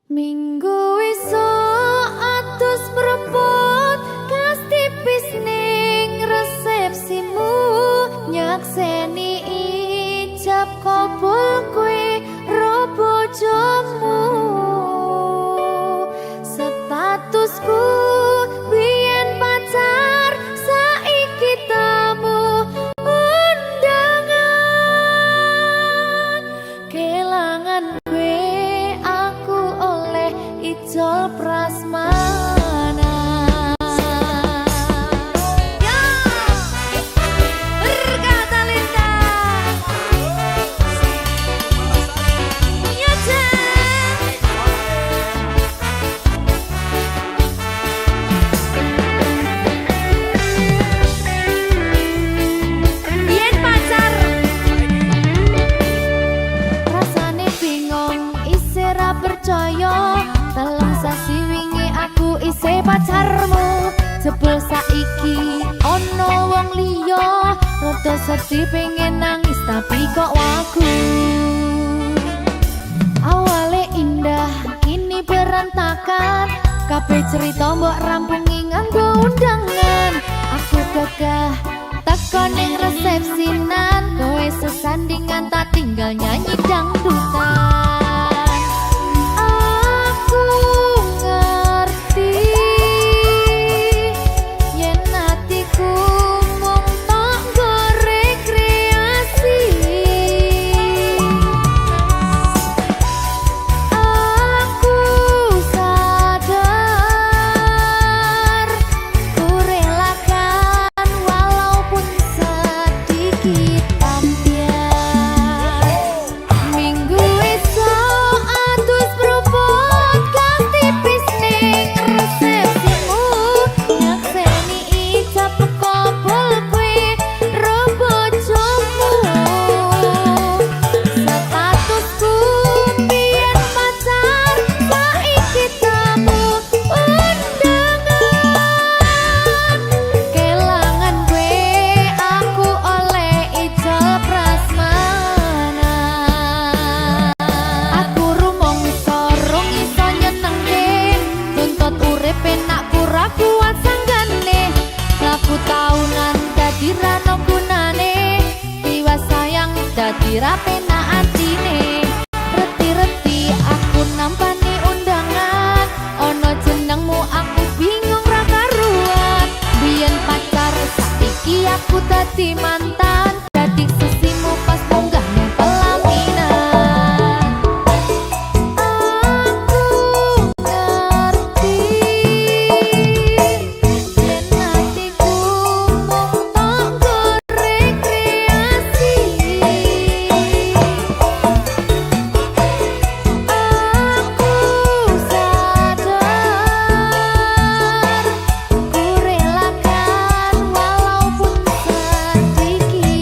Minggu esuk atus mrepot kas tipis ning resepsimu nyakseni ijab kabul kowe ro bojomu statusku biyen pacar saiki tamu undangan kelangan Ijol Prasmana ya berkata Linda ya biyen pacar rasane bingung isih ra percaya dalam sasi wingi aku isih pacarmu jebul saiki ono wong liya rada sedih pengen nangis tapi kok wagu awale indah kini berantakan kabeh cerita mbok rampungi nganggo undangan aku gagah teko ning resepsinan kowe sesandingan tak tinggal nyanyi dangdutan dadi rapena atine reti-reti aku nampani undangan ono jenengmu aku bingung ra karuan biyen pacar saiki aku dadi mantan dadi sesimu pas munggah nang pelaminan aku ngerti yen atiku mung tanggo rekreasi sedikit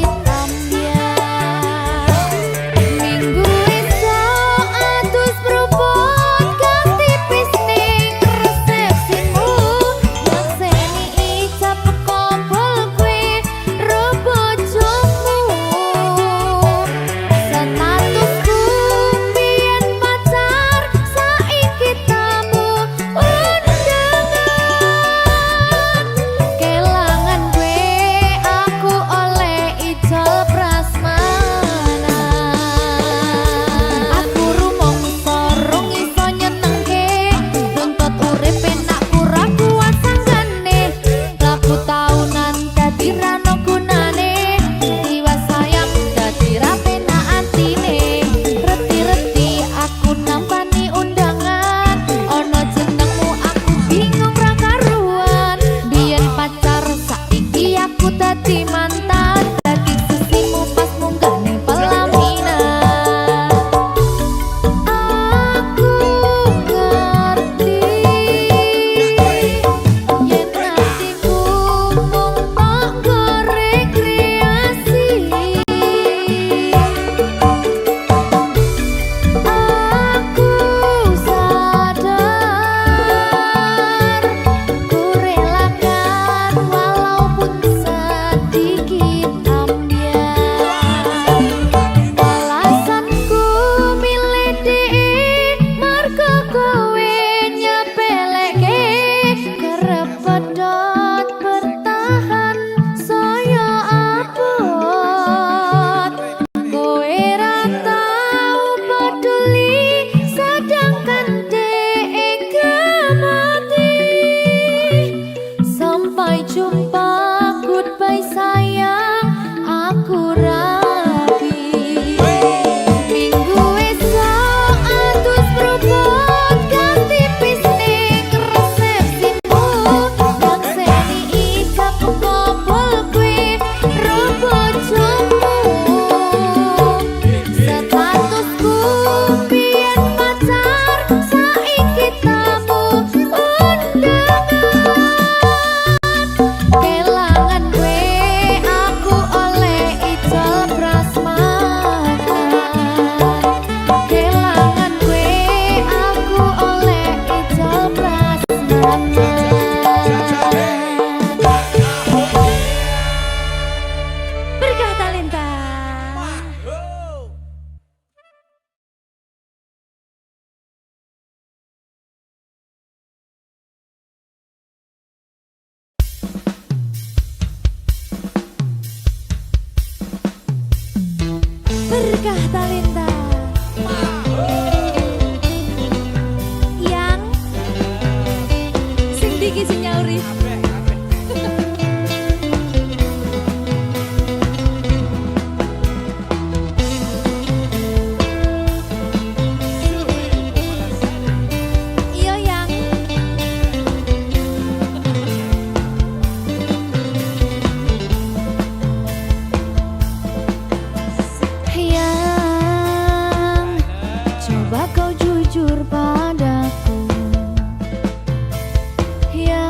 Berkah talenta yang sing diki sing nyauri. Iya yang coba kau jujur padaku, ya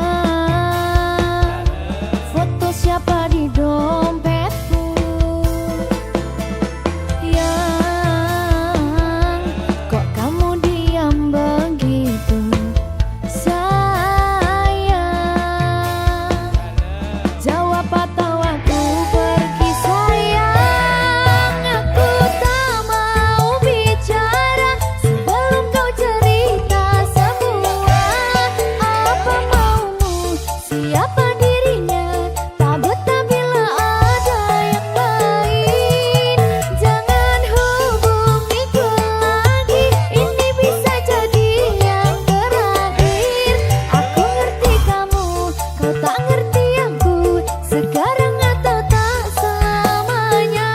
foto siapa di dompetku, yang kok kamu diam begitu sayang, jawab atau aku pergi sayang, aku tak mau bicara sebelum kau cerita semua apa maumu, siapa dirinya, tak betah bila ada yang lain, jangan hubungiku lagi, ini bisa jadi yang terakhir, aku ngerti kamu, kau tak ngerti aku, sekarang atau tak selamanya.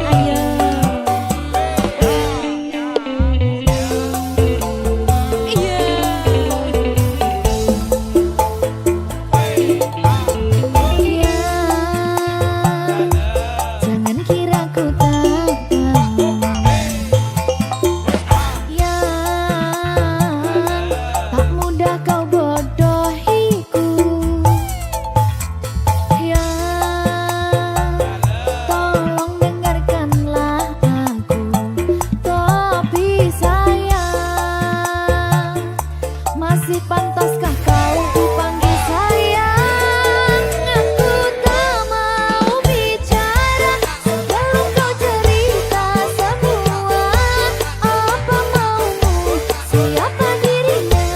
Ayo. Iya. Jangan kira ku tak tahu, yang tak mudah kau bodohiku, yang tolong dengarkanlah aku, tapi sayang, masih pantaskah kau kupanggil sayang, aku tak mau bicara sebelum kau cerita semua apa maumu, siapa dirinya,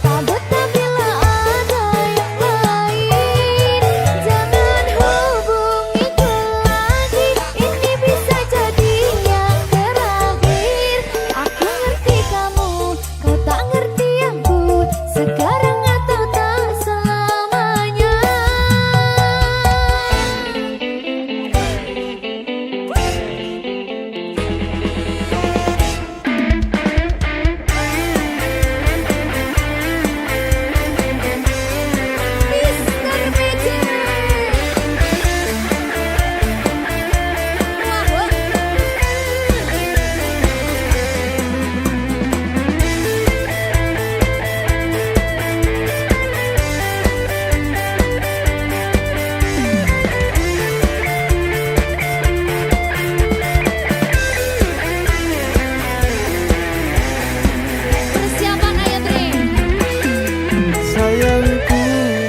tak betah bila ada yang lain, jangan hubungiku lagi, ini bisa jadi yang terakhir, aku ngerti kamu, kau tak ngerti aku, sekarang atau tak selamanya. Mr. Magic. Persiapan ayo Tri. Sayangku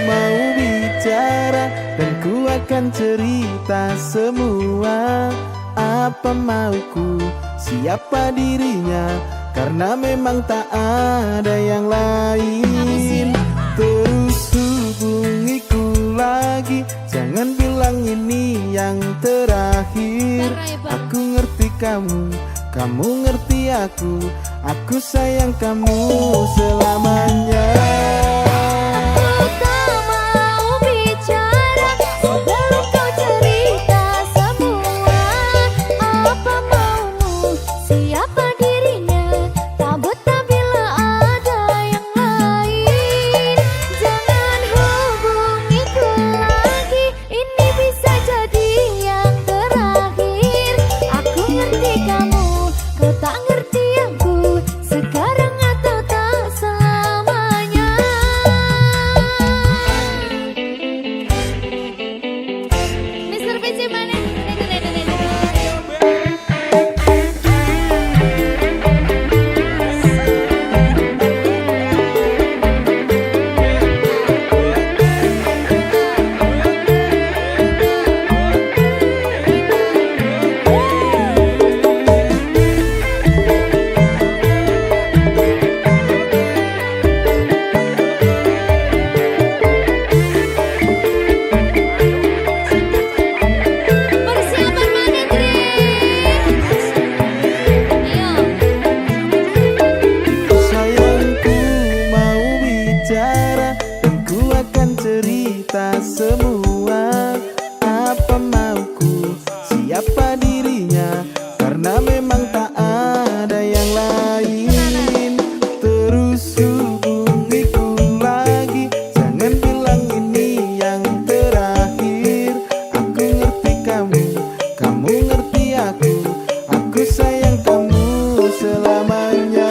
mau bicara dan ku akan cerita semua apa mauku, siapa dirinya, karena memang tak ada yang lain. Terus hubungiku lagi, jangan bilang ini yang terakhir. Aku ngerti kamu, kamu ngerti aku sayang kamu selamanya. Aku tak mau bicara sebelum kau cerita semua apa maumu, siapa dirinya, tak betah bila ada yang lain, jangan hubungiku lagi, ini bisa jadi yang terakhir, aku ngerti kamu, kau tak ngerti aku, sekarang atau tak selamanya. cerita semua apa mauku, siapa dirinya, karena memang tak ada yang lain. Terus hubungiku lagi, jangan bilang ini yang terakhir. Aku ngerti kamu, kamu ngerti aku sayang kamu selamanya.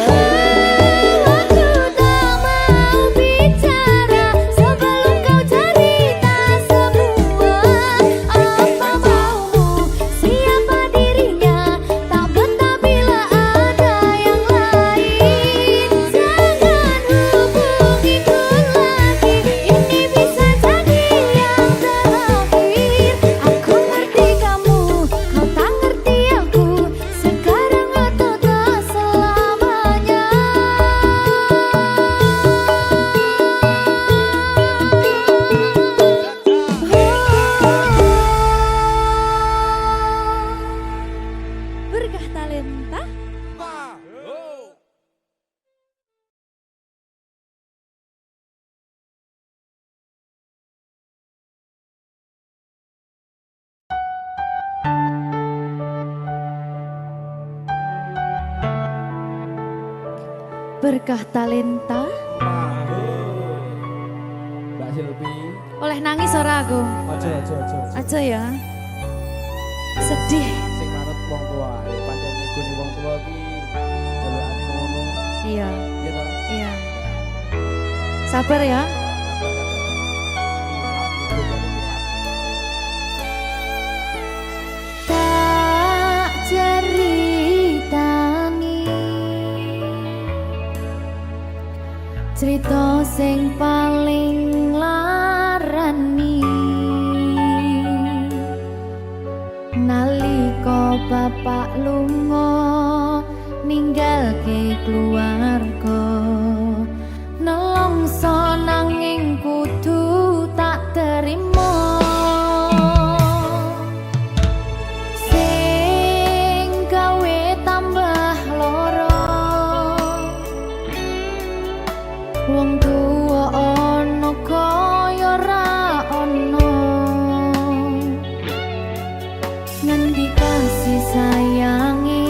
Berkah talenta. Berkah talenta. Mbak Silvi. Oleh nangis ora aku? Aja ya. Sedih. Sing manut wong tua, pancen ngikuni wong tua ki jelukane ngono. Iya. Iya toh? Iya. Sabar ya. Tak ceritani cerita sing paling larani nalika bapak lunga ninggalke keluarga. Nelongso nanging kudu tak terima, sing gawe tambah loro. Wong tuwa ana kaya ra ana, ngendi kasih sayangi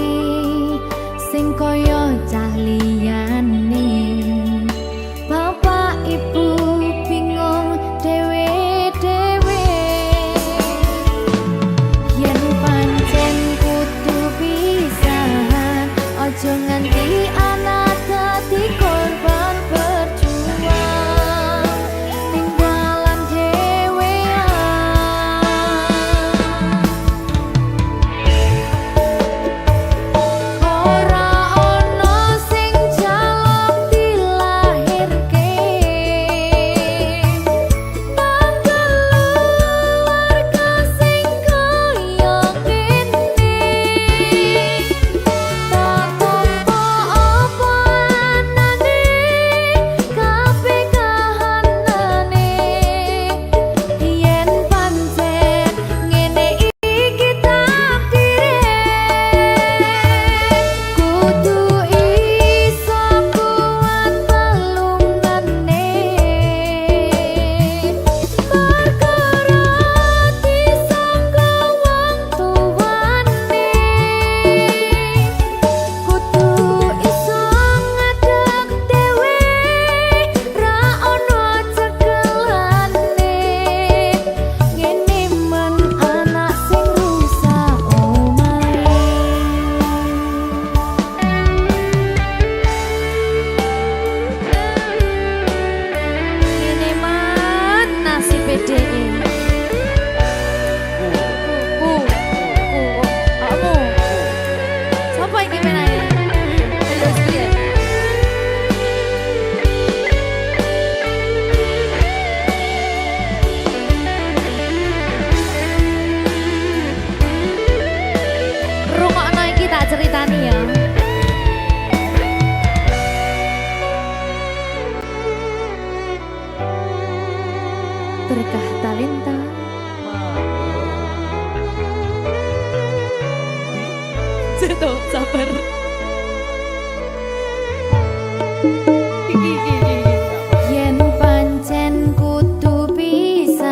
sing kaya cah liyane. Bapak ibu bingung dewe-dewe, yen pancen kudu pisahan aja nganti anak dadi korban berjuang tinggalan dewean. Ora ono sing jaluk dilahirke, tanggal keluarga sing kaya kene. Tak tampa apa anane, kabeh kahanane. Yen pancen ngene iki takdire, kudu iso kuat pelungane. Perkara disangka wong tuwane, kudu iso ngadeg dhewe, ra ono cekelane. Ngene men anak sing rusak omahe. Ngene men nasibe dhewe. Kamu sapa iki menae? Terus piye? Rungokno iki tak ceritani ya. Berkah talenta. Ceto, sabar. Yen pancen kudu bisa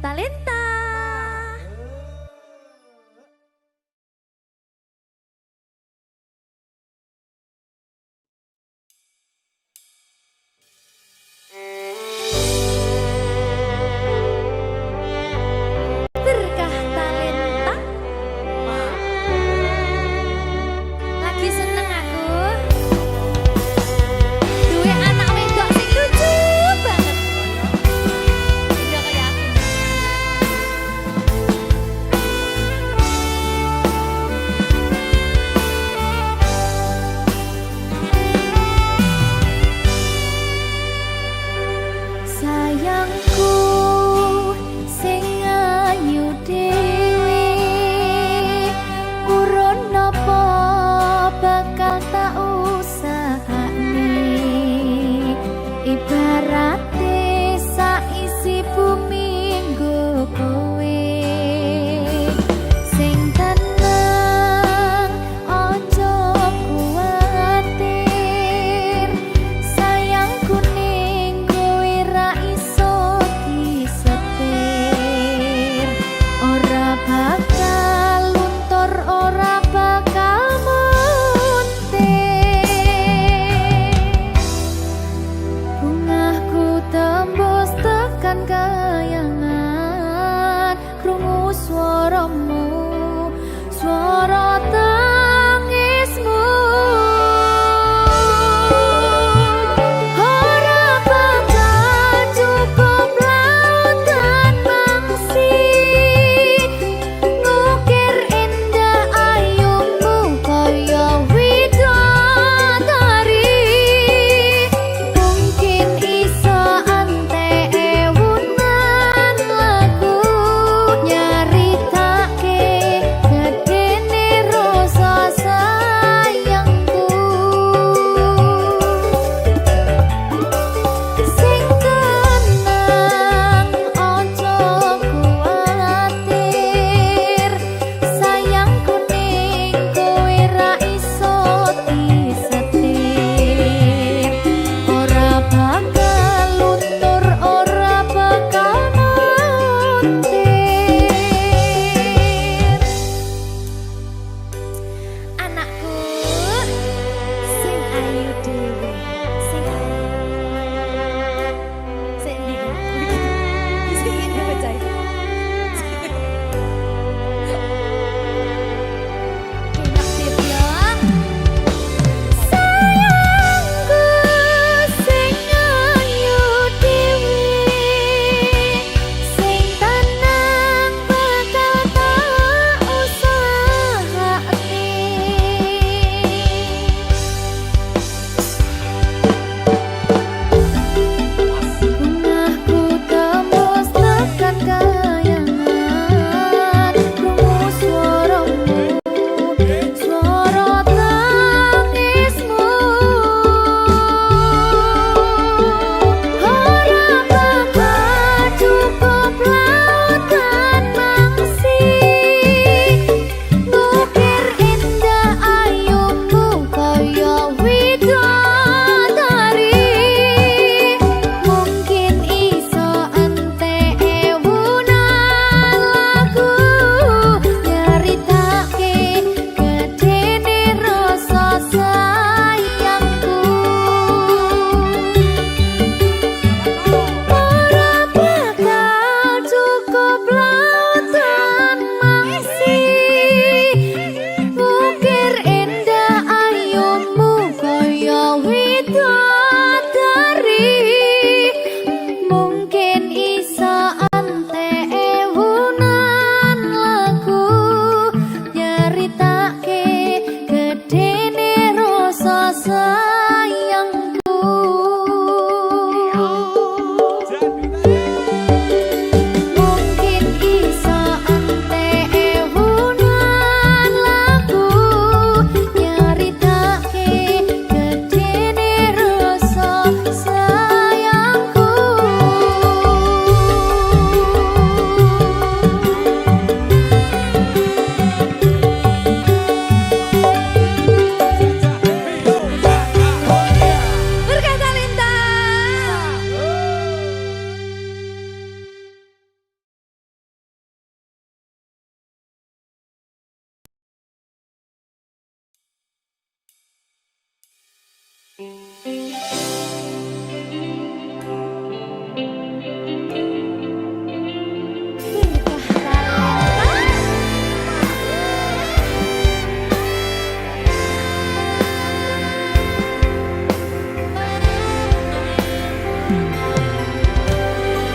Talenta. Berkah talenta. Lagi seneng aku. Duwe anak wedok sing lucu banget. Udah kayak aku. Sayangku sing ayu dhewe urun napa bakal tak usahane ibarate saisi bumi nggo kowe sing tenang aja kuwatir sayangku ning kowe ra iso disetir ora bakal luntur ora bakal muntir bungahku tembus tekan kayangan krungu swaramu swara tangismu ora bakal cukup lautan mangsi ngukir indah ayumu kaya widodari mungkin iso ante ewunan lagu nyaritake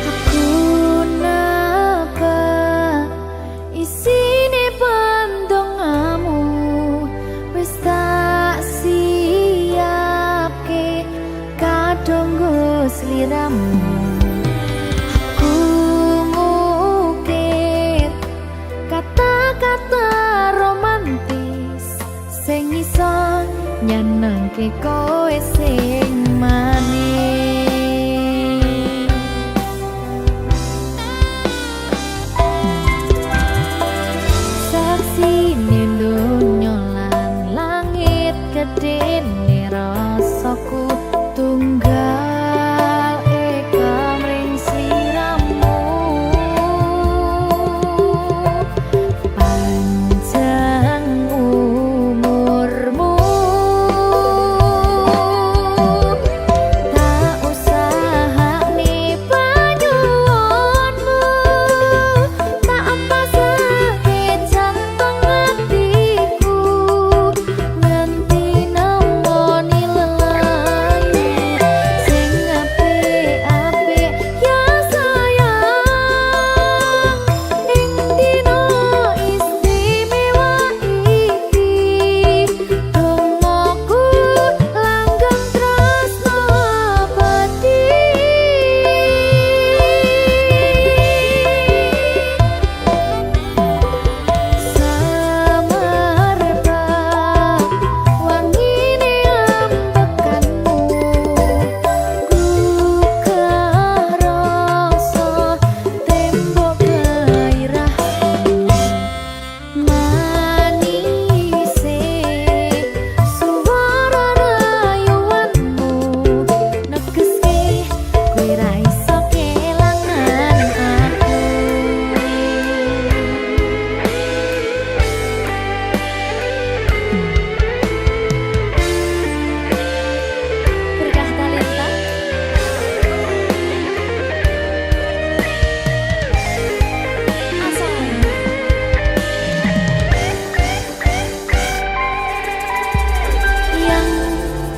Aku napa isine pandongamu wis tak siapke kadung sliramu. Aku ngukir kata-kata romantis sing iso nyenengke kowe sing manis. Saksine donya lan langit gedene rasaku tunggal eka mring sliramu. Panjang umurmu tak usahane panyuwunmu, tak pasake jantung hatiku nganti nemoni lelayu sing apik-apik ya sayang. Ing dina istimewa iki dongaku langgeng tresno abadi. Samarba wangine ambekanmu gugah rasa tembok gairahku. Manise suara rayuanmu negeske kowe ra iso kelangan aku. Berkah talenta asal yang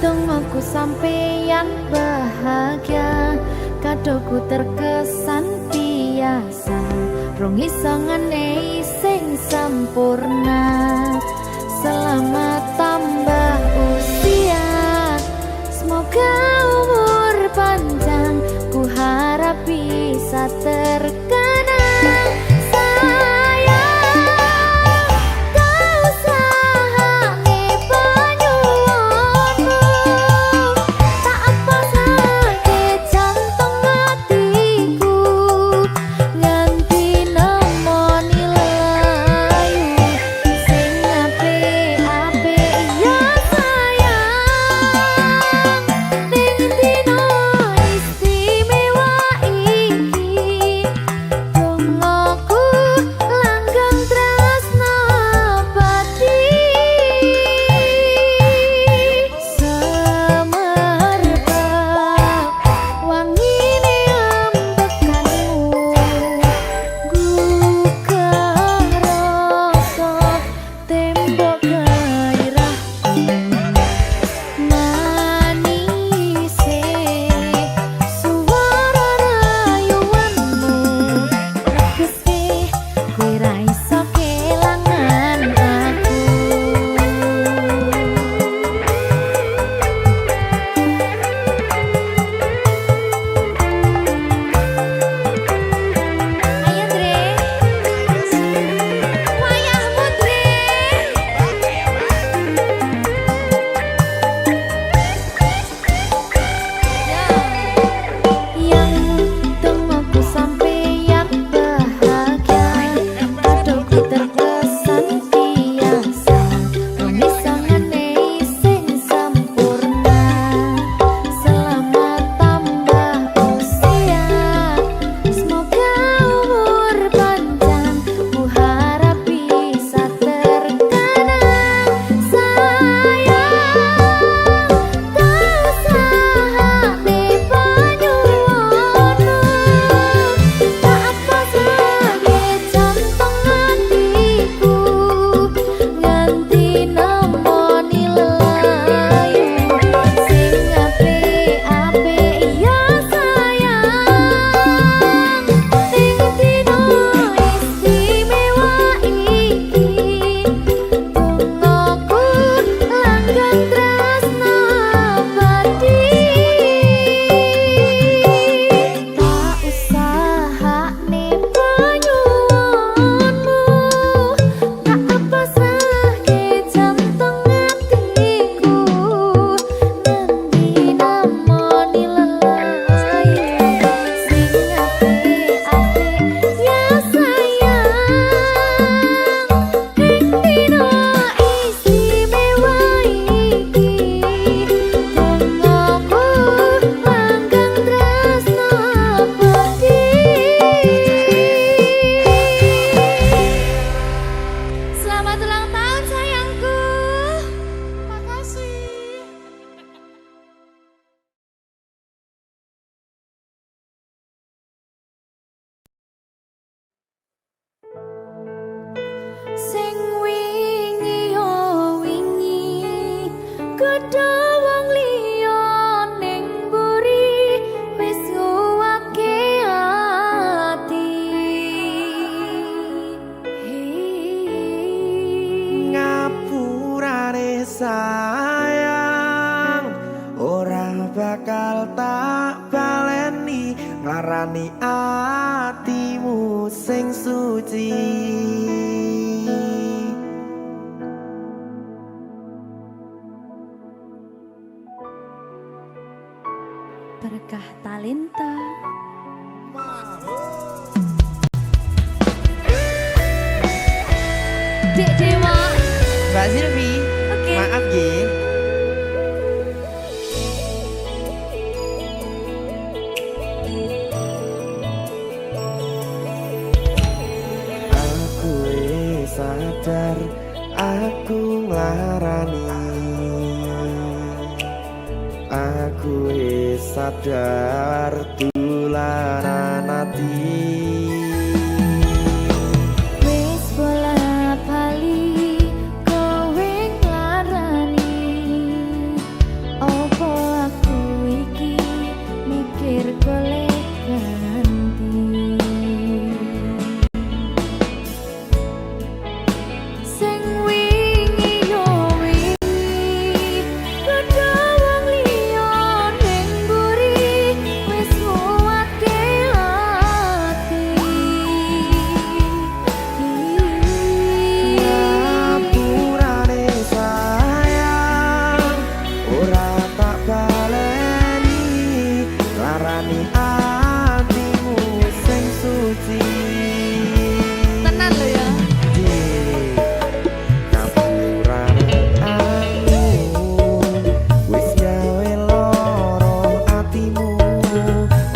tungguku sampeyan bahagia, kadoku terkesan biasa, rong iso ngenehi sing sempurna. Selamat tambah usia, semoga umur panjang, ku harap bisa terkenang. Sayang, kau usahane panyuwunmu, tak pasake jantung hatiku nganti nemoni lelayu sing apik-apik ya sayang. Ning dina larani atimu sing suci. Berkah talenta. Dek Dewa. Mbak Silvi, Oke. maaf ye. Aku sadar aku nglarani. Aku sadar tulanan ati. Wis bola bali kowe nglarani. Opo aku iki mikir golek ganti. Sing wingi yo wingi padha wong liya ning mburi wis nguwatke ati. Ngapurane sayang ora tak baleni, larani atimu sing suci. Tenan lho ya. Ngapurane aku wis gawe loro atimu,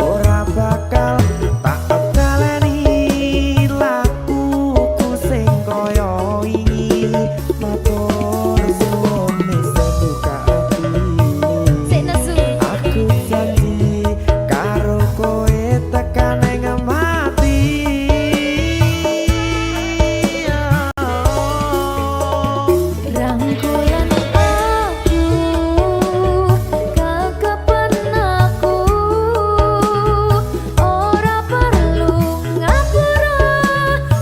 ora bakal tak baleni lakuku sing kaya wingi. Matur suwun wis buka ati. Sik nesu. Aku janji karo kowe tekan ing mati. Rangkulan aku, kekepen aku, ora perlu ngapura,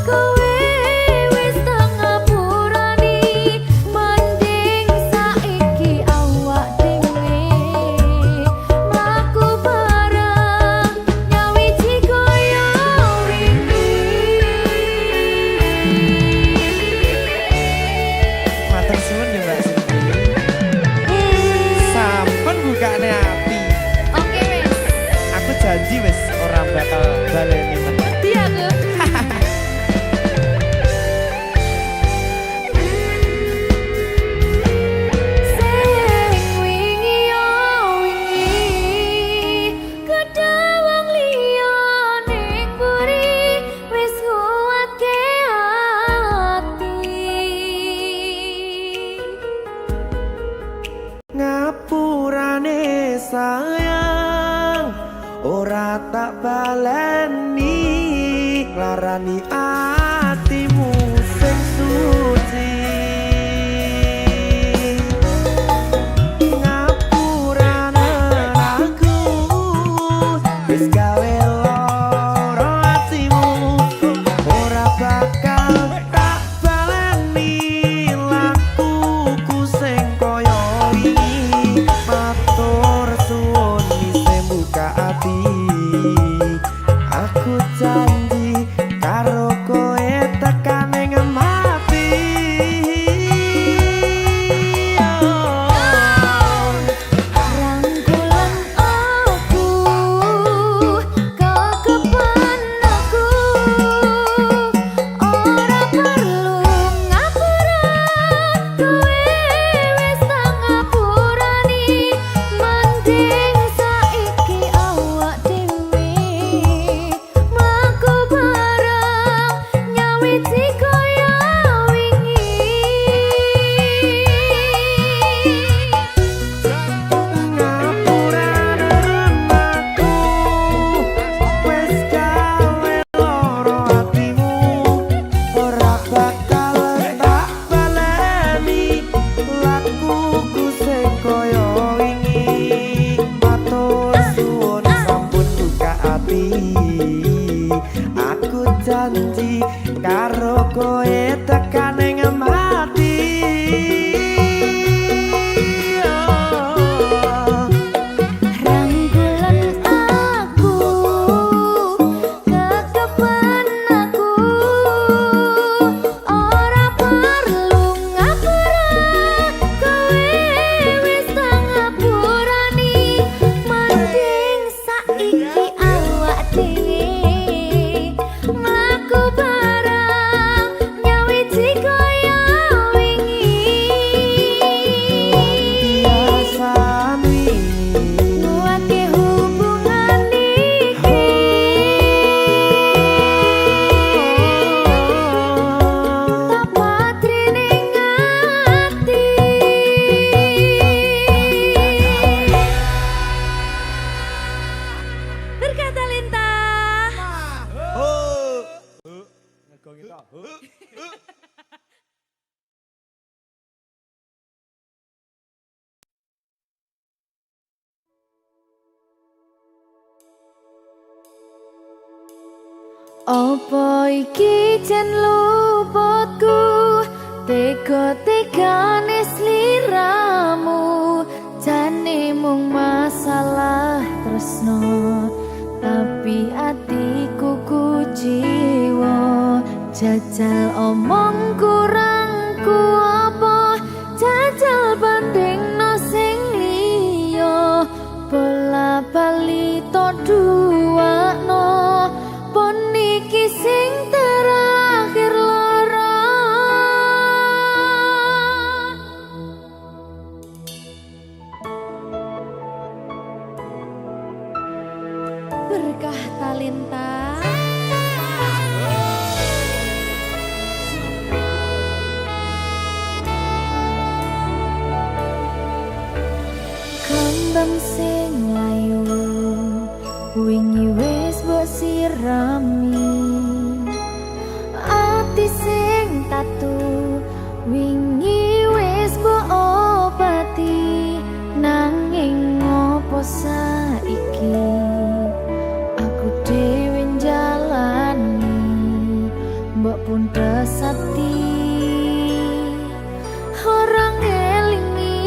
kowe wis tak ngapurani, mending saiki awak dhewe mlaku bareng nyawiji kaya wingi. Matur suwun ya Mbak Silvi. Sampun bukane ati. Oke wis. Aku janji wis ora bakal baleni meneh. Dia aku. Sing wingi yo wingi kedawang liya ning mburi wis nguwatke ati. Ngapurane sayang ora tak baleni, larani atimu sing suci. Ngapurane aku wis gawe loro atimu, ora bakal tak baleni lakuku sing kaya wingi. Matur suwun wis buka ati. Aku janji karo kowe tekan ing mati. Rangkulan aku, kekepen aku, ora perlu ngapura, kowe wis tak ngapurani, mending saiki awak dhewe mlaku bareng nyawiji kaya wingi. Ngapurane aku wis gawe loro atimu, ora bakal tak baleni lakuku sing kaya wingi. Matur suwun sampun buka ati. Aku janji karo kowe tekan ing mati. Rangkulan aku, Apa iki jen luputku, tega-tegane sliramu, jane mung masalah tresno, tapi atiku kuciwa. Jajal omong kurangku apa, jajal bandingno sing liya, bola bali to duwakno, pon iki sing terakhir lara. Berkah talenta. Kembang sing layu wingi wis mbok sirami, ati sing tatu wingi wis mbok obati, nanging ngopo saiki aku dhewe njalani, mbok pun desati orang elingi.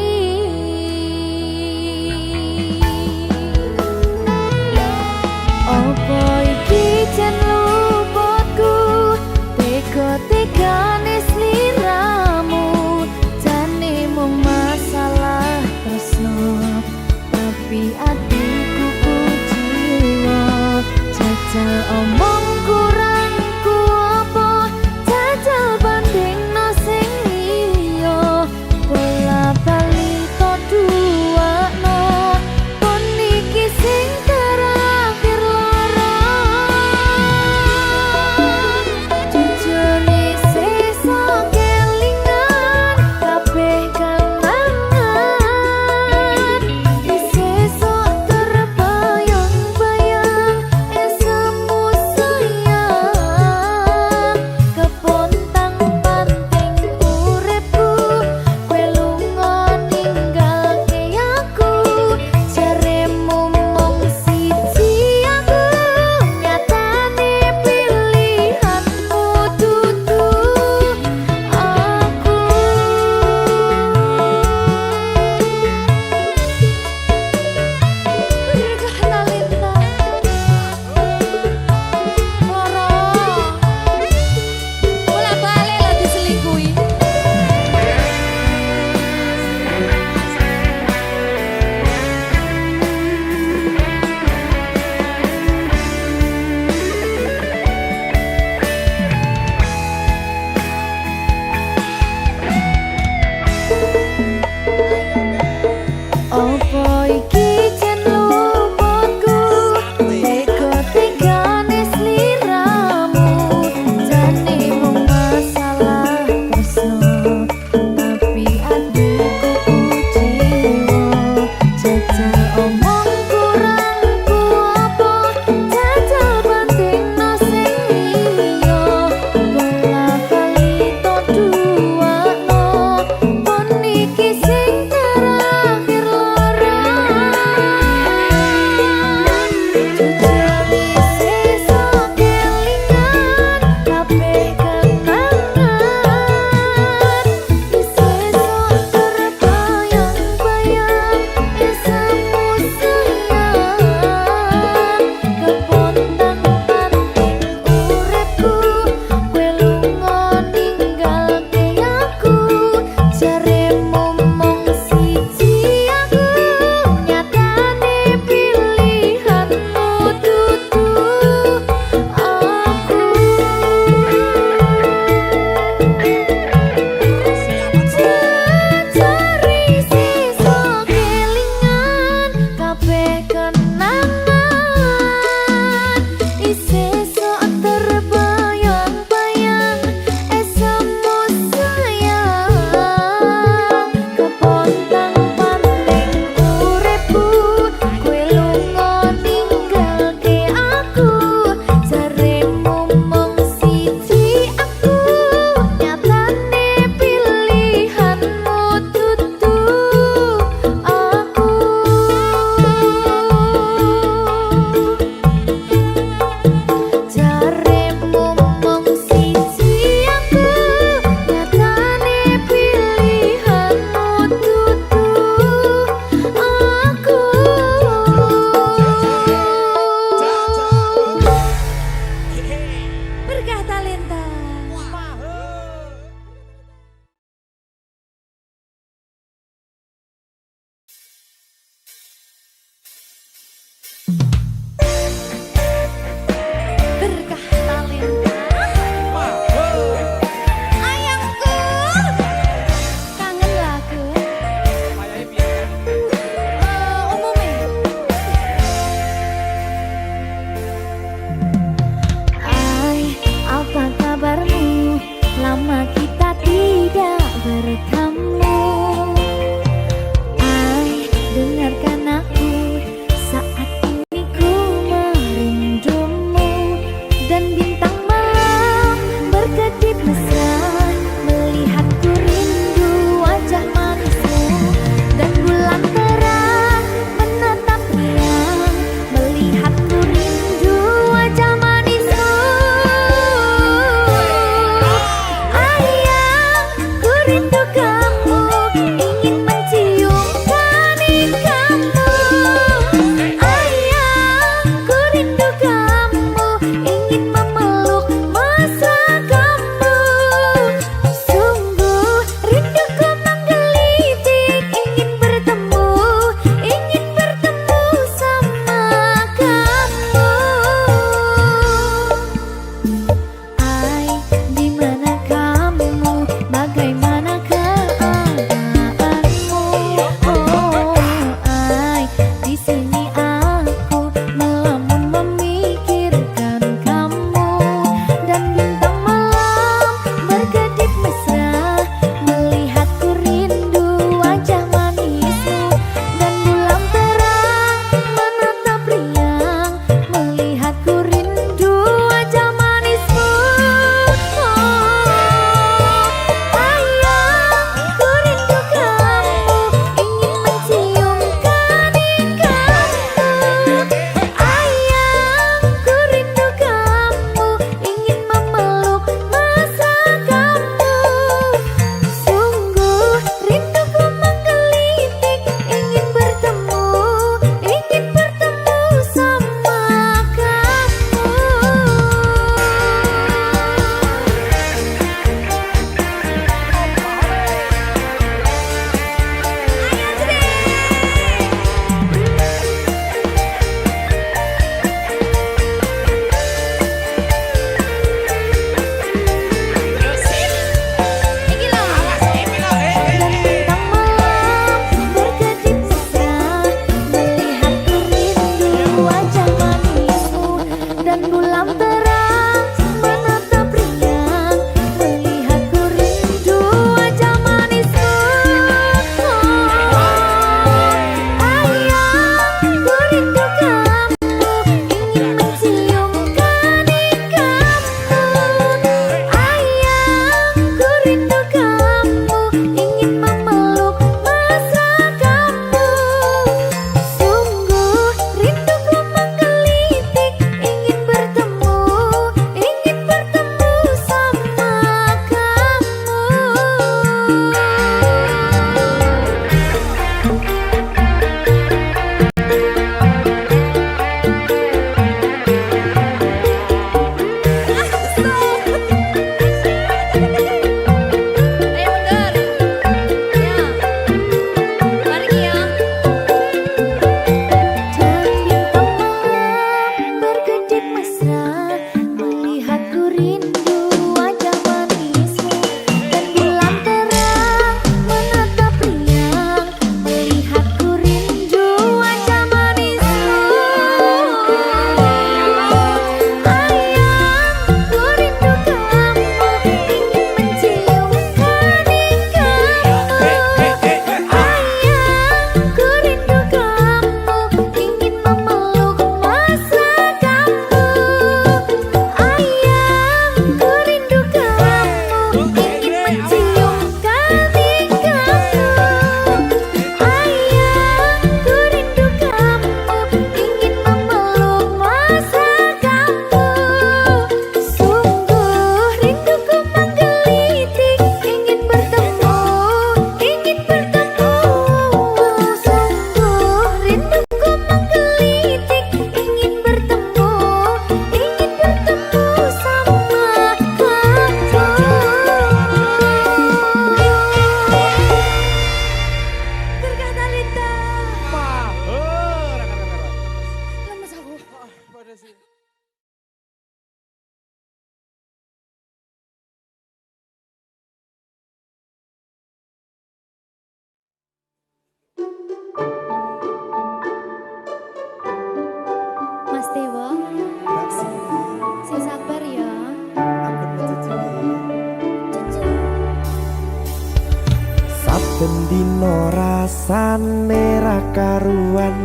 rasane ra karuan,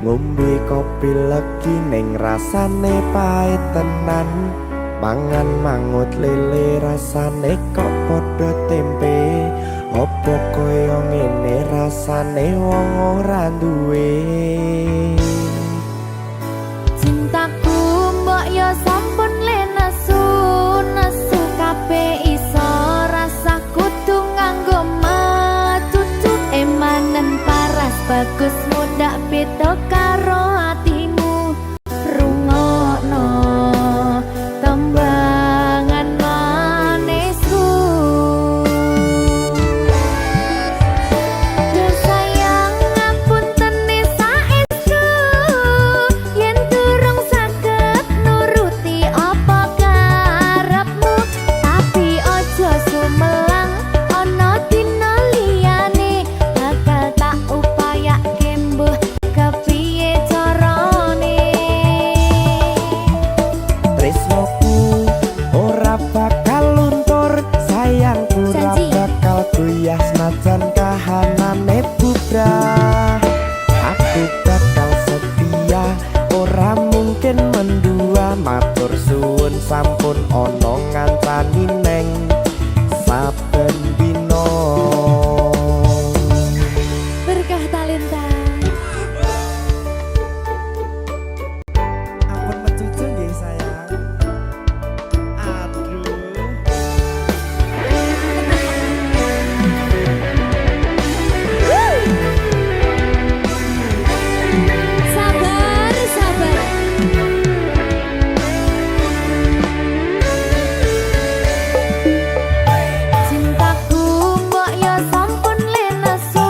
ngombe kopi legi ning rasane pahit tenan, mangan mangut lele rasane kok padha tempe, opo koyo ngene rasane wong ora duwe. Cintaku mbok yo sampun le nesu kabeh iso rasa kudu nganggo macucu emanen paras bagus mudak beda karo atimu rungokno tembangan manisku. Duh sayang ngapunten saestu yen durung saged nuruti apa karepmu, tapi aja sumelang ana dina liyane bakal tak upayake mbuh kepiye carane. Tresnoku ora bakal luntur, sayangku ora Janji. bakal goyah senajan kahanane bubrah. Aku bakal setia, ora mungkin mendua, matur suwun sampun ana ngancani neng saben dina. Berkah talenta. Ampun mecucu nggih sayang. Aduh. Sabar, sabar. Cintaku mbok yo sampun le nesu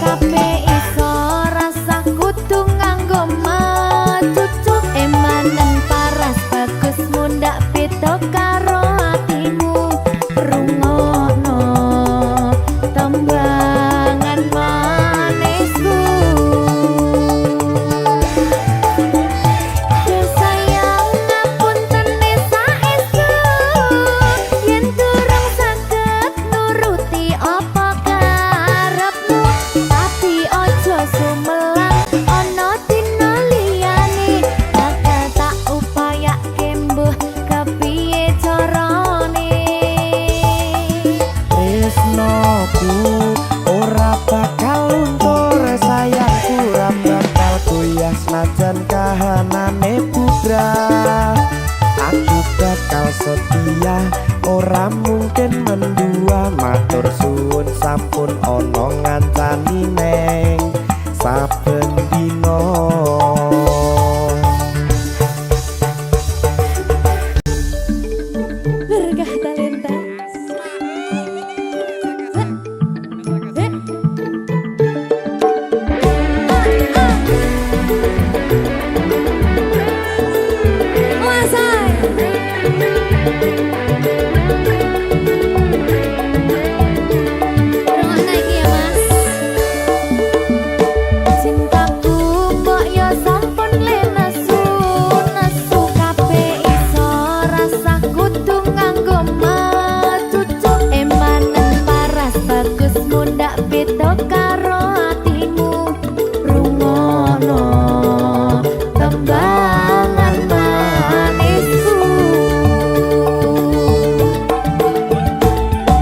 kabeh iso rasa kudu nganggo macucu emanen paras bagus mundak beda karo atimu rungokno tembangan manisku. Duh sayang ngapunten saestu yen durung saged nuruti apa karepmu, tapi aja sumelang ana dina liyane bakal tak upayake mbuh kepiye carane. Tresnoku ora bakal luntur, sayangku ora bakal goyah senajan kahanane bubrah. Aku bakal setia, ora mungkin mendua, matur suwun sampun ana ngancani neng saben dina. Berkah talenta. Cintaku mbok yo sampun le nesu kabeh iso rasa kudu nganggo macucu emanen paras bagus mundak beda karo atimu rungokno tembangan manisku.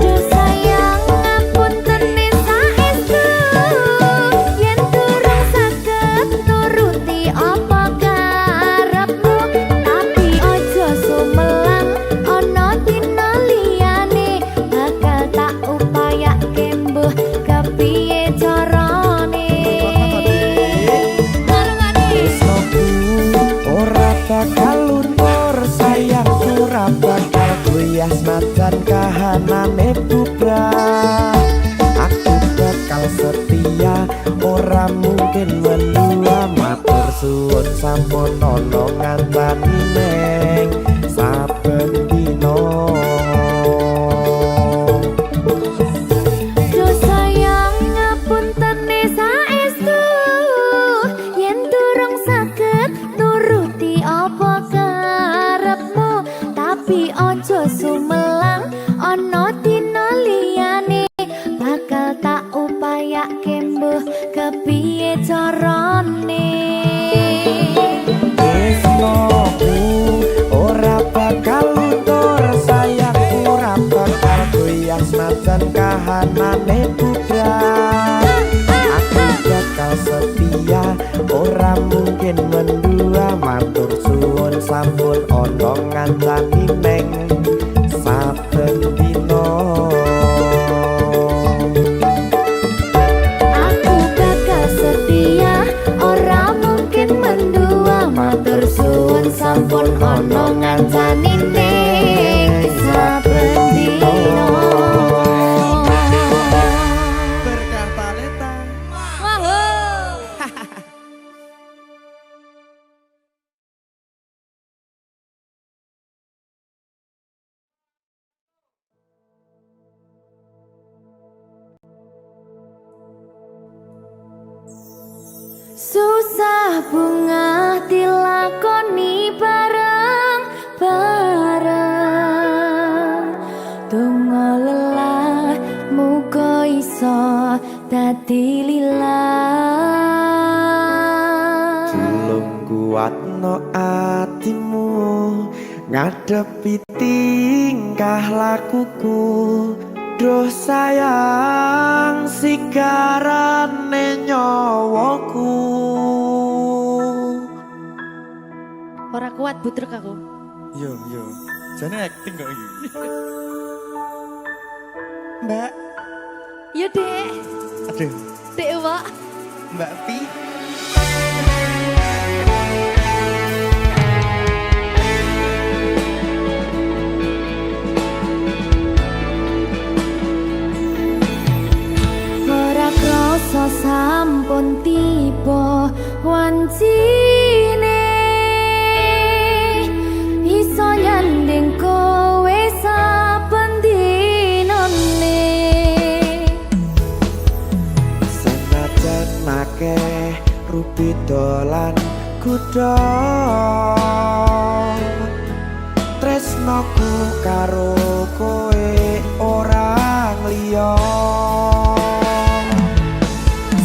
Duh sayang ngapunten saestu yen durung saged nuruti apa karepmu, tapi aja sumelang ana dina liyane bakal tak upayake mbuh kepiye carane. Tresnoku ora bakal luntur, sayangku ora bakal goyah senajan kahanane bubrah. Aku bakal setia, ora mungkin mendua, matur suwun sampun ana ngancani neng saben dina. Duh sayang ngapunten saestu yen durung saged nuruti apa karepmu, tapi aja sumelang ana dina liyane bakal tak upayake kahanane budak. Aku bakal setia, ora mungkin mendua. Matur suwun sampun ana ngancani neng saben dina. Aku bakal setia, ora mungkin mendua. Matur suwun sampun ana ngancani ning saben dina. Berkah talenta. Susah bunga dilakoni bareng-bareng. Donga lelah muga iso dadi lillah. Tulung kuatno atimu ngadepi tingkah lakuku. Duh sayang sigarane nyawaku. Ora kuat butrek aku. Yo, jane acting kok iki. Mbak, Yo Dek, aduh, Dek Wak. Mbak Pi. Ora krasa sampun tiba wancine. Iso nyanding kowe saben dinane. Senajan akeh rupi dolan kuda. Tresnoku karo kowe ora liya.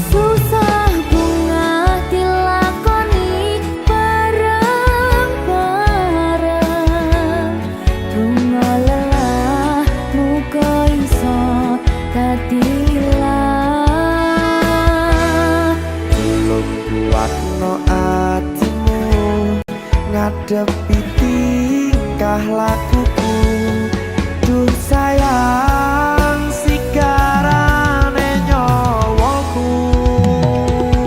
Susah bunga dilakoni bareng-bareng. Bunga lelah muga iso dadi lillah. Tulung kuatno atimu ngadepi tingkah lakuku. Duh sayang sigarane nyawaku.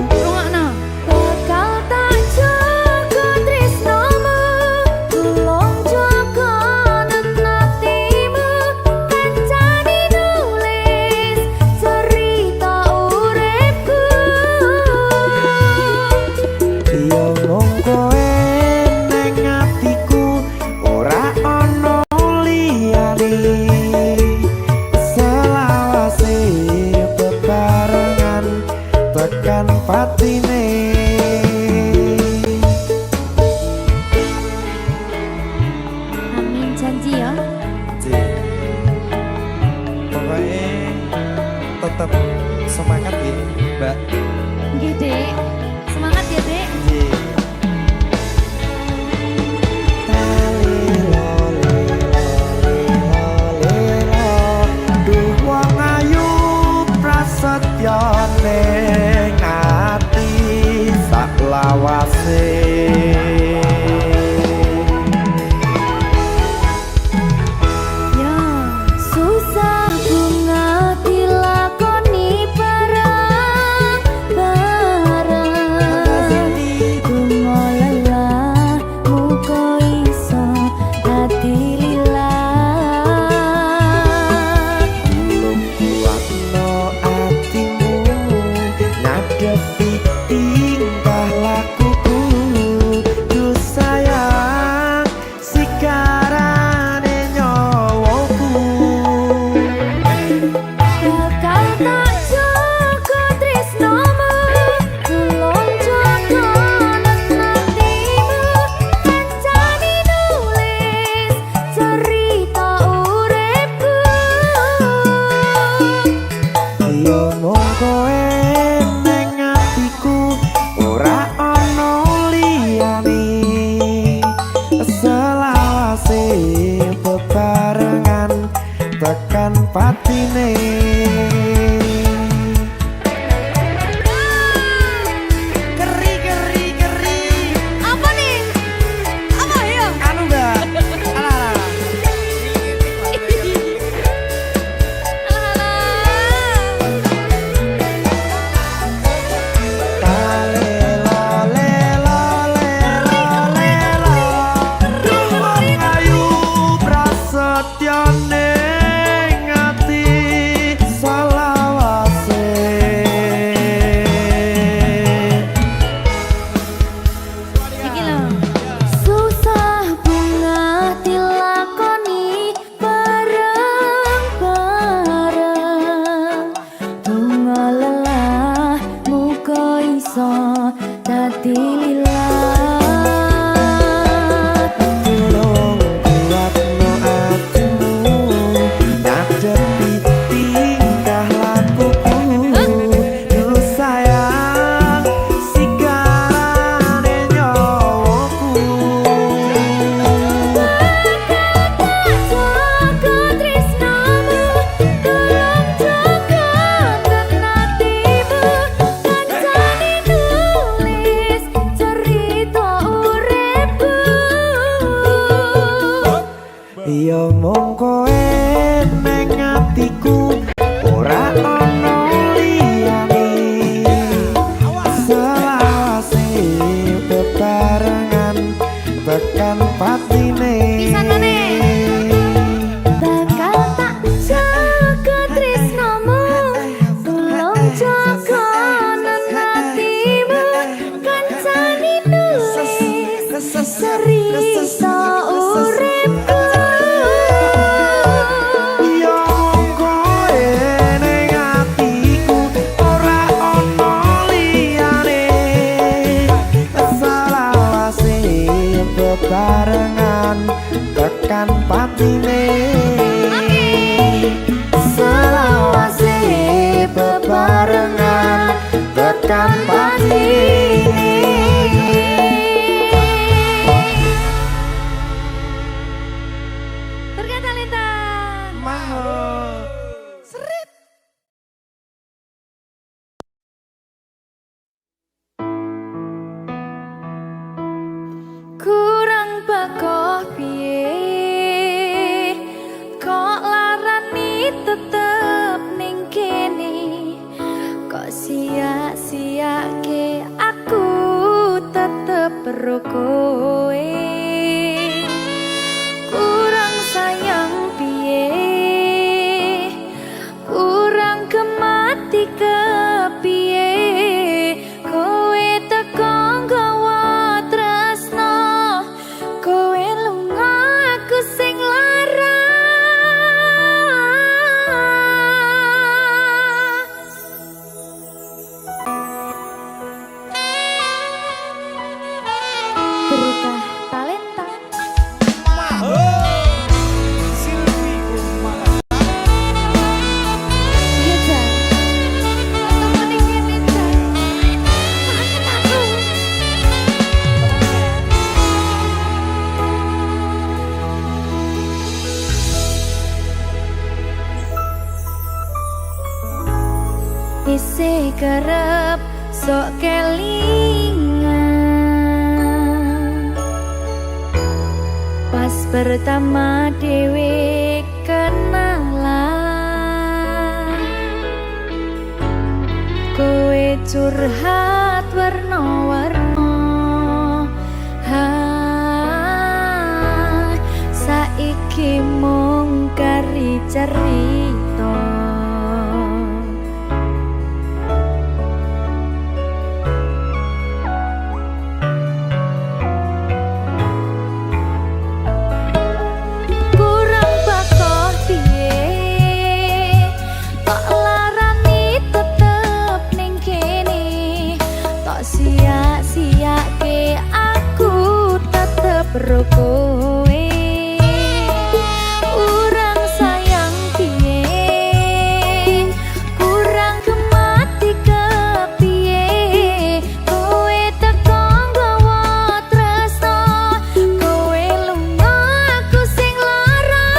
Rungokno. Bakal tak jaga tresnomu, tulung jaga nenatimu. Kancani nulis cerita uripku. Yo mung kowe neng atiku, ora ana liyane. Iya mung kowe ning atiku ora ono liyane selawase bebarengan tekan patine bakal tak jaga tresnomu tulung jaga hatimu kancane nulis cerita uripku Iya mung kowe ning atiku ora ono liyane selawase bebarengan tekan patine selawase bebarengan tekan patine Tergantalita Mahal Seret kurang bakoh piye kok larani tetep ning kene kok sia-siake aku tetep perlu kowe kurang sayang piye kurang kemati kepiye kowe teko nggawa tresno kowe lunga aku sing lara berkah talenta Silvi Kumala. iya jan ketemu ning kene jan maafin aku isih kerep sok kelingan pas pertama dewe kenalan kowe curhat warna-warna saiki mung kari cerita kurang bakoh piye kok larani tetep ning kene tok sia-siake aku tetep ro kowe kurang sayang piye kurang kemati kepiye kowe teko nggawa tresno kowe lunga aku sing lara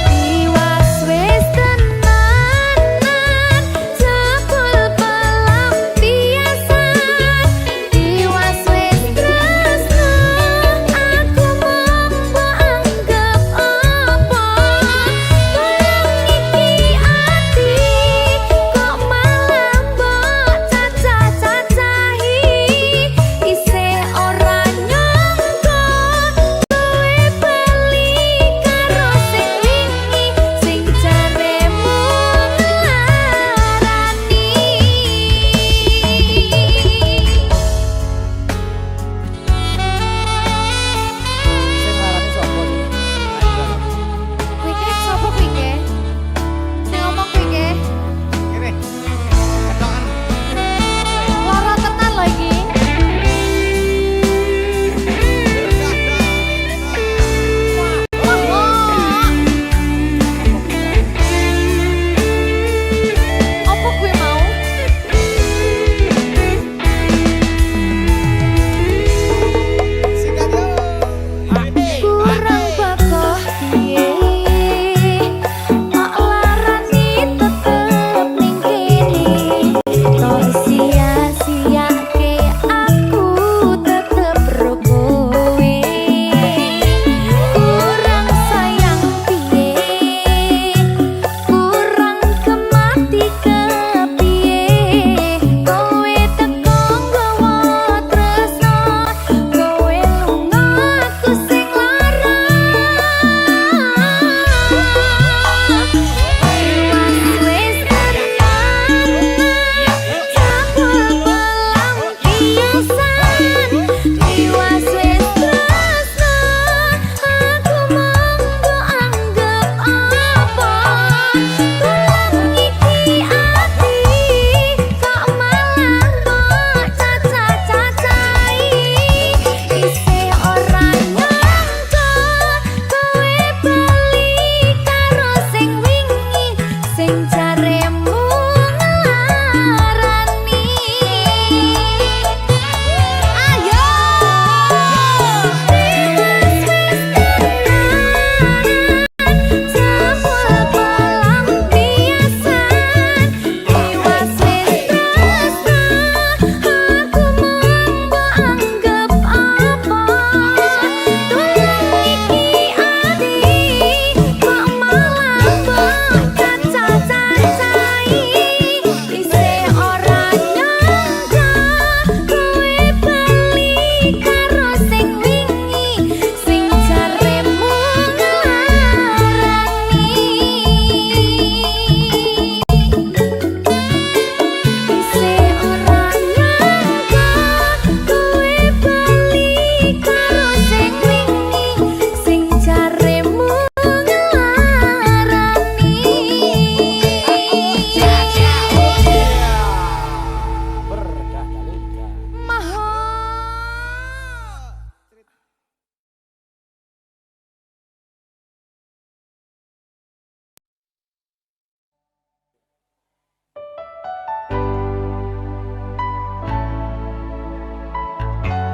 iwas wis tenanan jebul pelampiasan iwas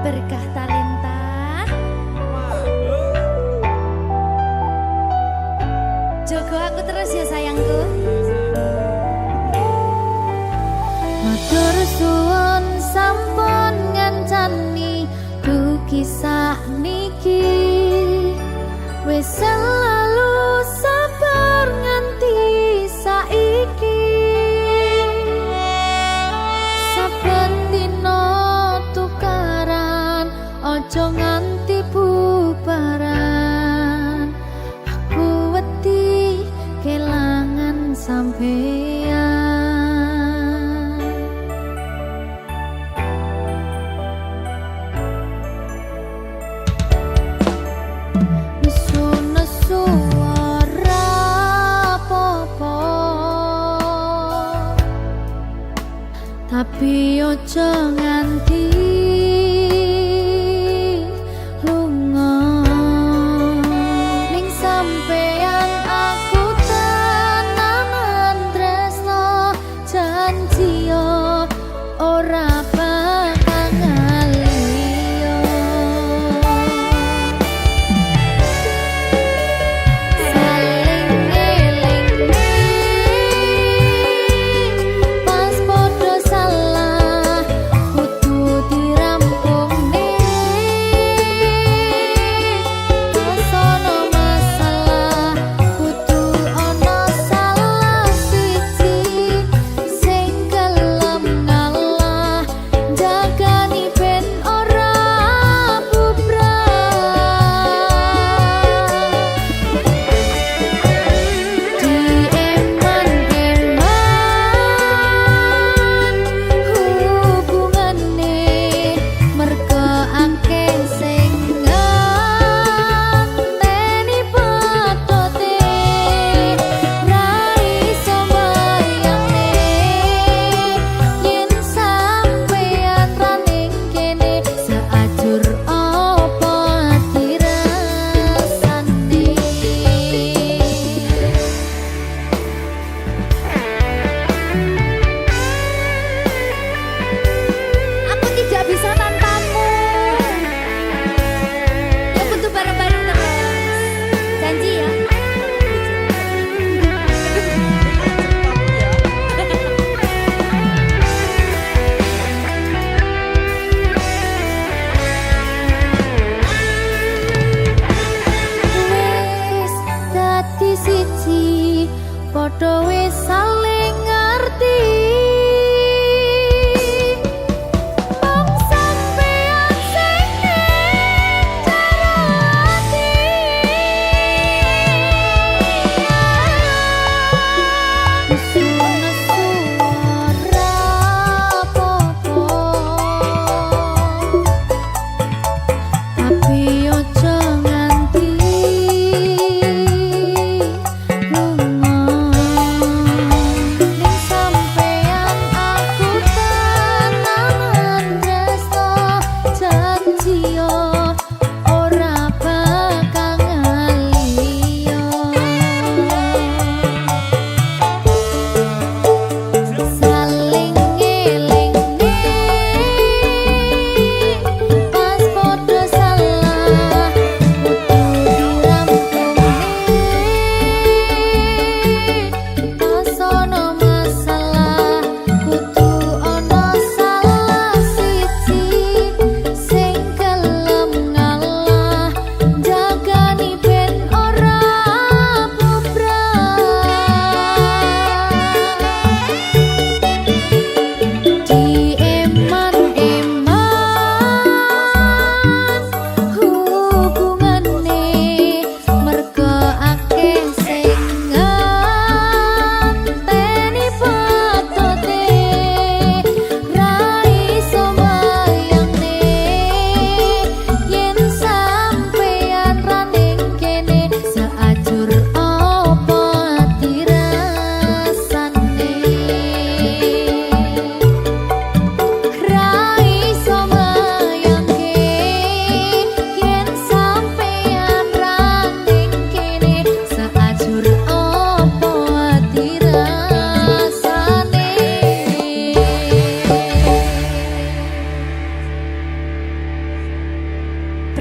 berkah talenta. Jogo aku terus ya sayangku. Matur suwun sampun ngancani dugi sakniki. Wis selalu sabar nganti saiki. Saben dina tukaran ojo nganti bubaran. Aku wedi kelangan sampeyan. Nesu ora apa-apa, tapi ojo nganti lunga. Ning sampeyan aku tenanan tresno, janji yo ora bakal ngaliyo. Saling ngelingi pas podo salah kudu dirampungne. Sono masalah kudu ono salah siji sing gelem ngalah, jagani ben ora bubrah. Dieman-eman hubungane merga akeh sing ngenteni patote. Ra iso bayangne yen sampeyan ra ning kene, saajur apa dirasane. Aku tidak bisa tanpamu. Ya butuh bareng-bareng terus. Janji ya. Wis dadi siji, padha wis saling ngerti. Mong sampeyan sing ning jero ati. Nesu-nesu ora apa-apa, tapi ojo nganti lunga.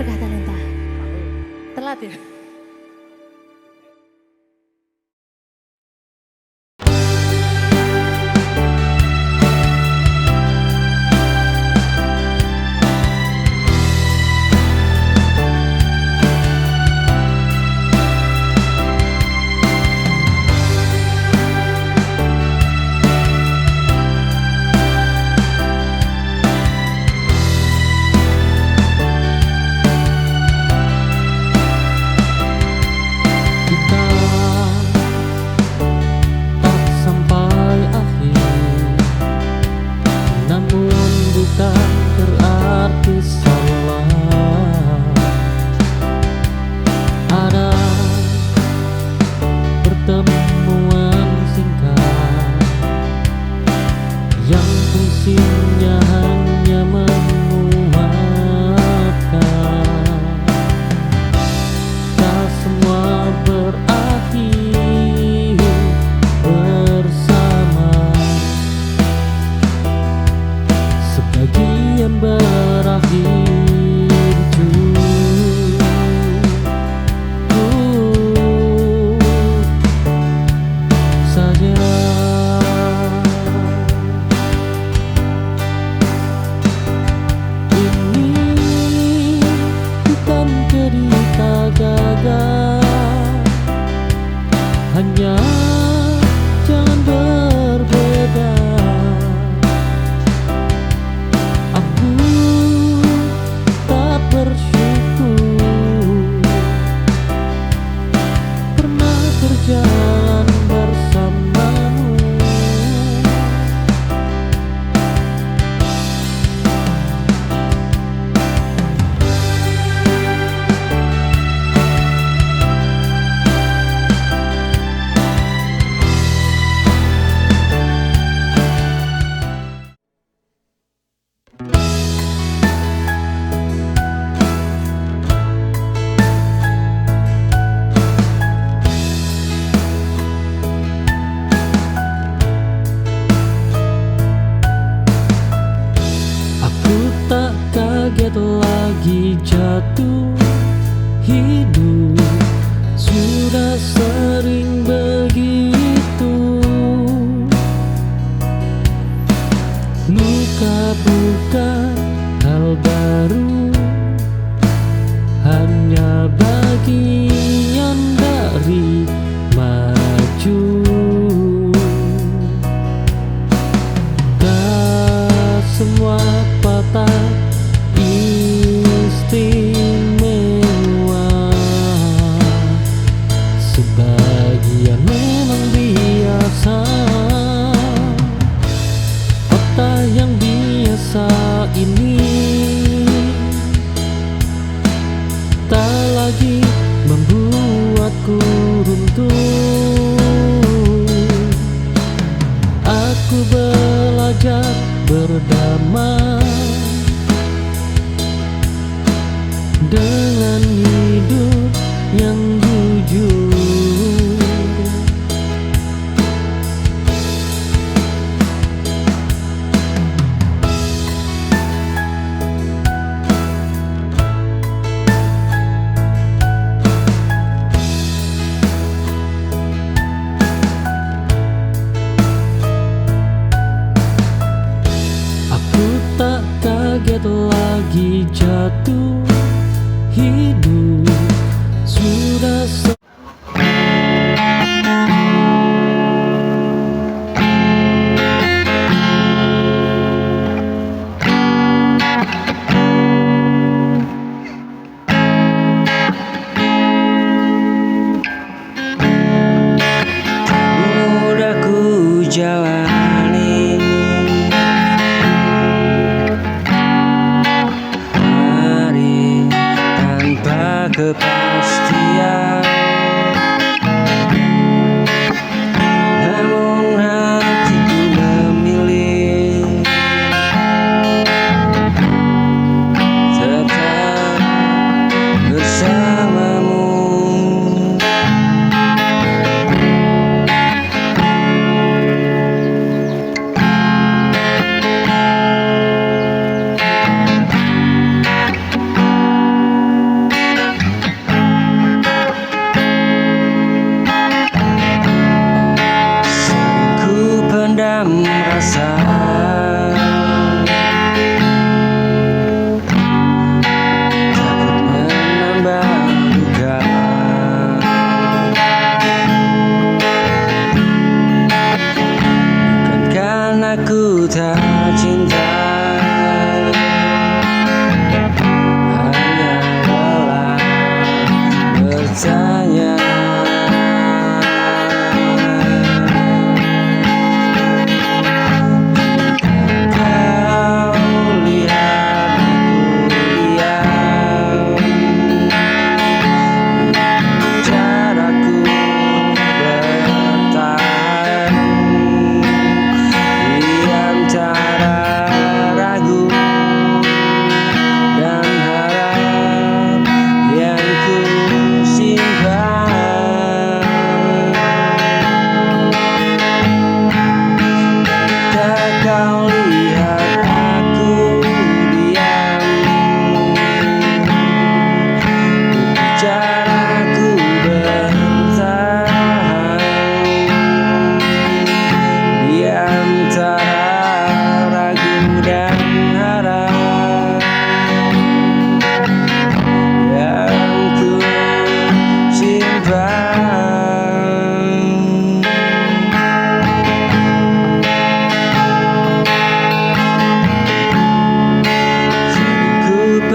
berkah talenta. Telat ya?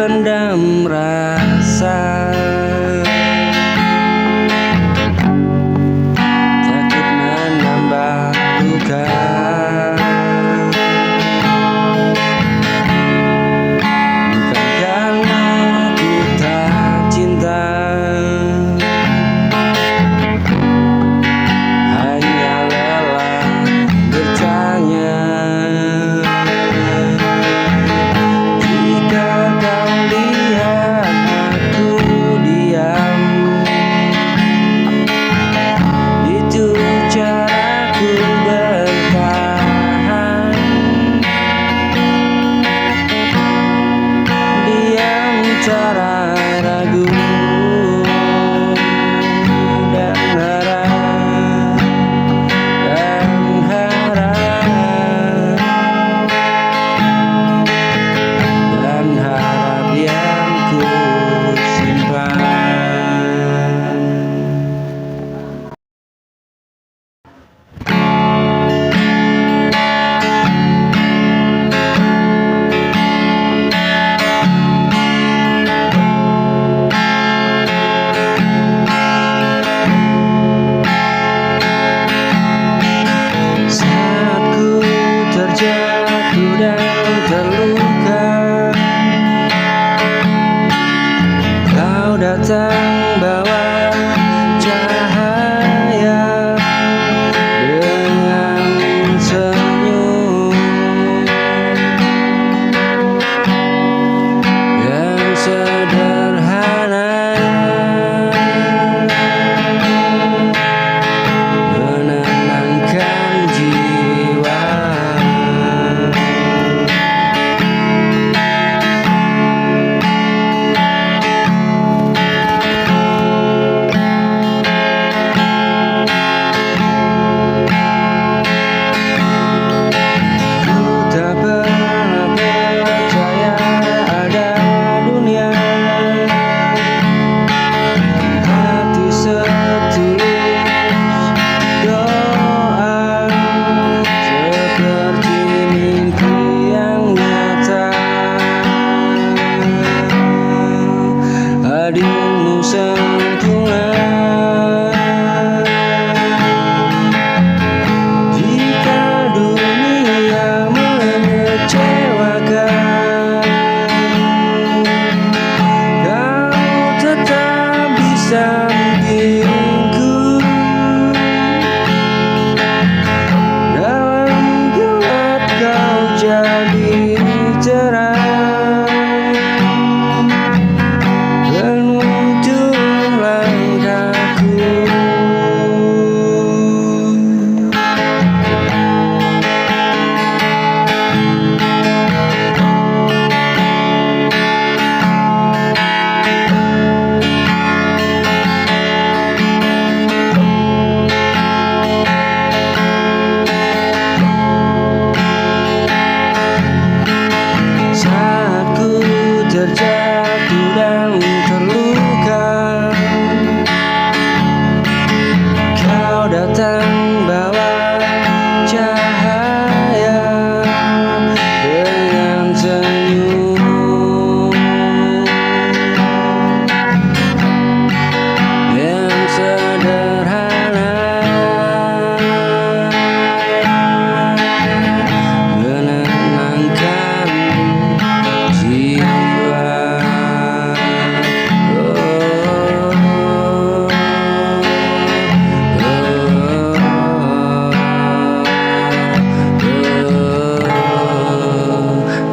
pendam rasa, takut menambah luka. Bukan karena ku tak cinta, hanya lelah bertanya. Jika kau lihat aku diam, itu caraku bertahan. Diam cara ragu dan harap, dan harap yang ku simpan. Saat ku terjatuh dan terluka, kau datang bawa cahaya dengan senyum yang sederhana, menenangkan jiwa. Ku tak pernah percaya ada dunia hati setulus doa, seperti mimpi yang nyata. Hadirmu sempurna. Jika dunia mengecewakan, kau tetap di sampingku. Dalam gelap kau jadi terang, penuntun langkahku. Saat ku terjatuh dan terluka, kau datang bawa cahaya dengan senyum yang sederhana, menenangkan jiwa.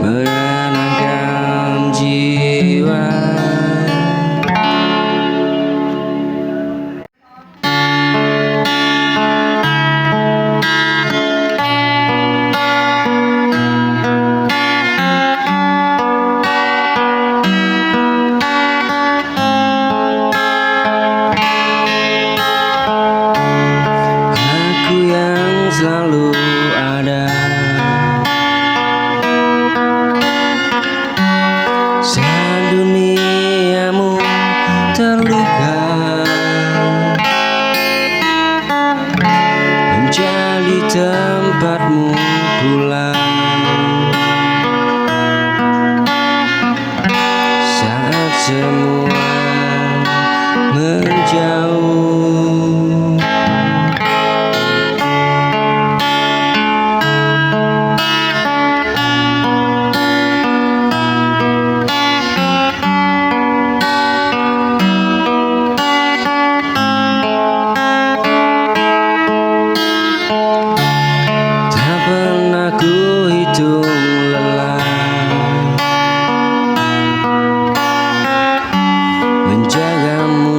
Menenangkan jiwa. Aku yang selalu ada saat duniamu terlihat menjadi tempatmu pulang.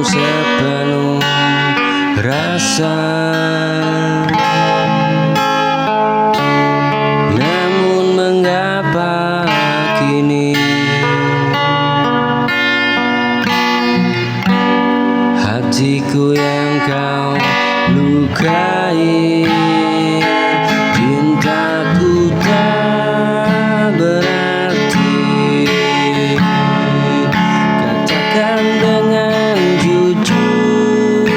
sepenuh rasa, namun mengapa kini hatiku yang kau lukai. Cintaku tak berarti, katakan dengan jujur.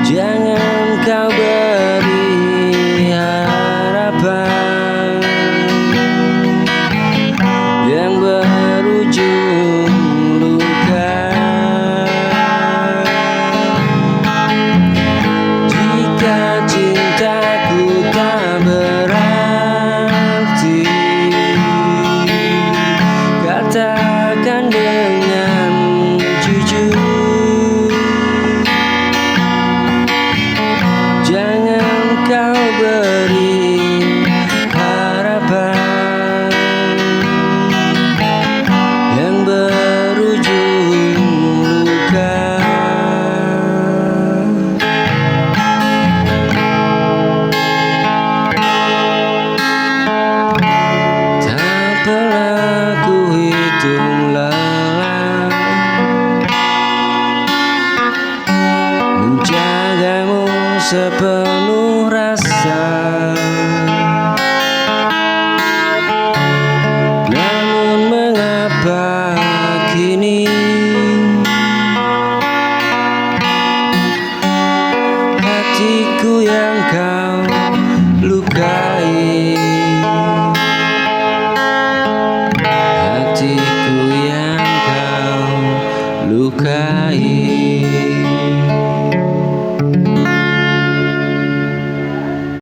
Jangan kau beri harapan yang berujung luka. Jika cintaku tak berarti, katakan dengan jujur. Jangan kau beri harapan yang berujung luka. Tak pernah ku hitung lelah menjagamu sepenuh rasa, namun mengapa kini hatiku yang kau lukai. Hatiku yang kau lukai.